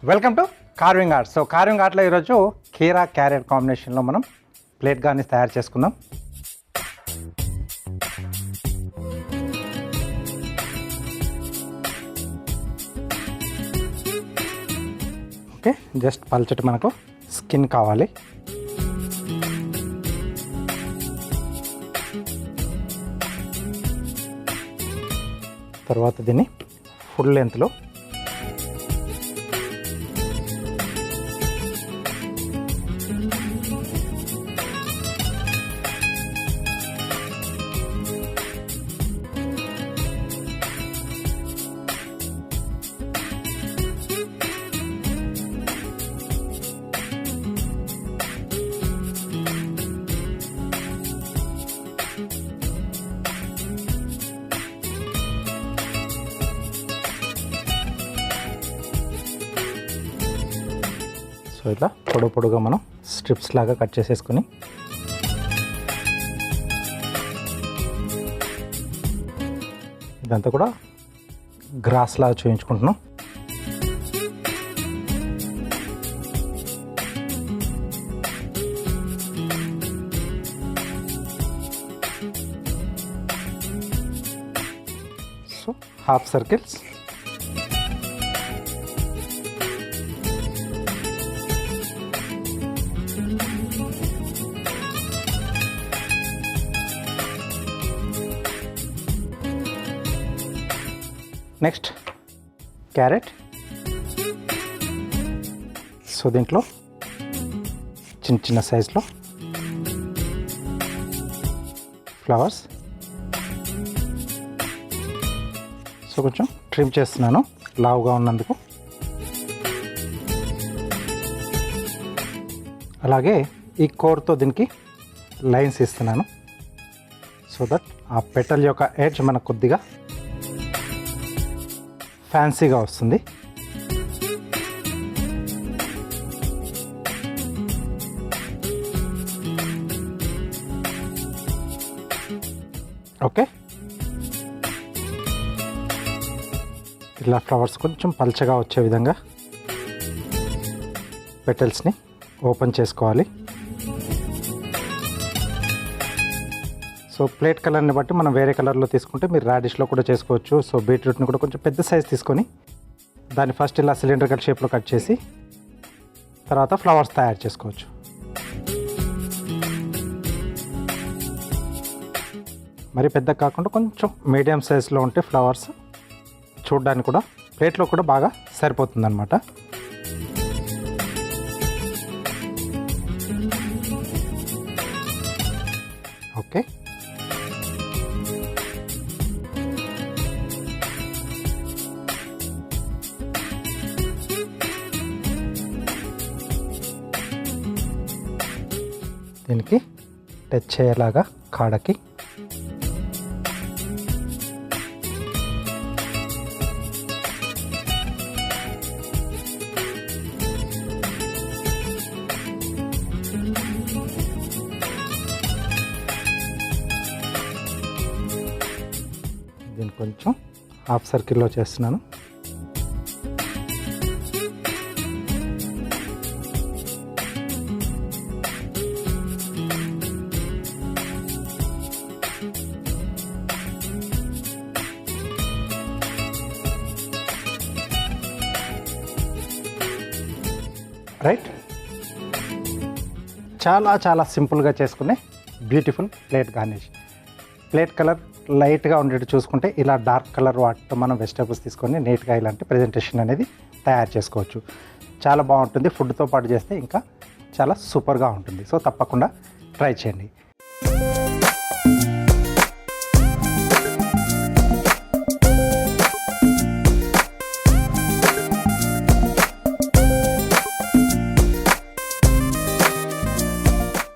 Welcome to carving art. So carving ఆర్ట్లో ఈరోజు కీరా క్యారెట్ కాంబినేషన్లో మనం ప్లేట్ గార్నిష్ తయారు చేసుకుందాం. ఓకే, జస్ట్ పల్చటి మనకు స్కిన్ కావాలి. తర్వాత దీన్ని ఫుల్ లెంత్లో సో ఇట్లా పొడుగా మనం స్ట్రిప్స్ లాగా కట్ చేసేసుకొని ఇదంతా కూడా గ్రాస్ లాగా చూపించుకుంటున్నాం. So half circles, next carrot. So దీంట్లో చిన్న సైజులో ఫ్లవర్స్. సో కొంచెం ట్రిమ్ చేస్తున్నాను లావుగా ఉన్నందుకు. అలాగే ఈ కోర్తో దీనికి లైన్స్ ఇస్తున్నాను సో దట్ ఆ పెటల్ యొక్క ఎడ్జ్ మనకు కొద్దిగా ఫ్యాన్సీగా వస్తుంది. ఓకే, ఇలా ఫ్లవర్స్ కొంచెం పల్చగా వచ్చే విధంగా పెటల్స్ని ఓపెన్ చేసుకోవాలి. సో ప్లేట్ కలర్ని బట్టి మనం వేరే కలర్లో తీసుకుంటే మీరు రాడిష్లో కూడా చేసుకోవచ్చు. సో బీట్రూట్ని కూడా కొంచెం పెద్ద సైజ్ తీసుకొని దాన్ని ఫస్ట్ ఇలా సిలిండర్ కట్ షేప్లో కట్ చేసి తర్వాత ఫ్లవర్స్ తయారు చేసుకోవచ్చు. మరి పెద్ద కాకుండా కొంచెం మీడియం సైజులో ఉంటే ఫ్లవర్స్ చూడడానికి కూడా ప్లేట్లో కూడా బాగా సరిపోతుంది అన్నమాట. ఓకే, దీనికి టచ్ చేయలాగా కాడకి దీన్ని కొంచెం హాఫ్ సర్కిల్లో చేస్తున్నాను. రైట్, చాలా సింపుల్గా చేసుకునే beautiful plate garnish. Plate colour లైట్గా ఉండేది చూసుకుంటే ఇలా డార్క్ కలర్ వాటితో మనం వెజిటేబుల్స్ తీసుకొని నీట్గా ఇలాంటి ప్రజెంటేషన్ అనేది తయారు చేసుకోవచ్చు. చాలా బాగుంటుంది. ఫుడ్తో పాటు చేస్తే ఇంకా చాలా సూపర్గా ఉంటుంది. సో తప్పకుండా ట్రై చేయండి.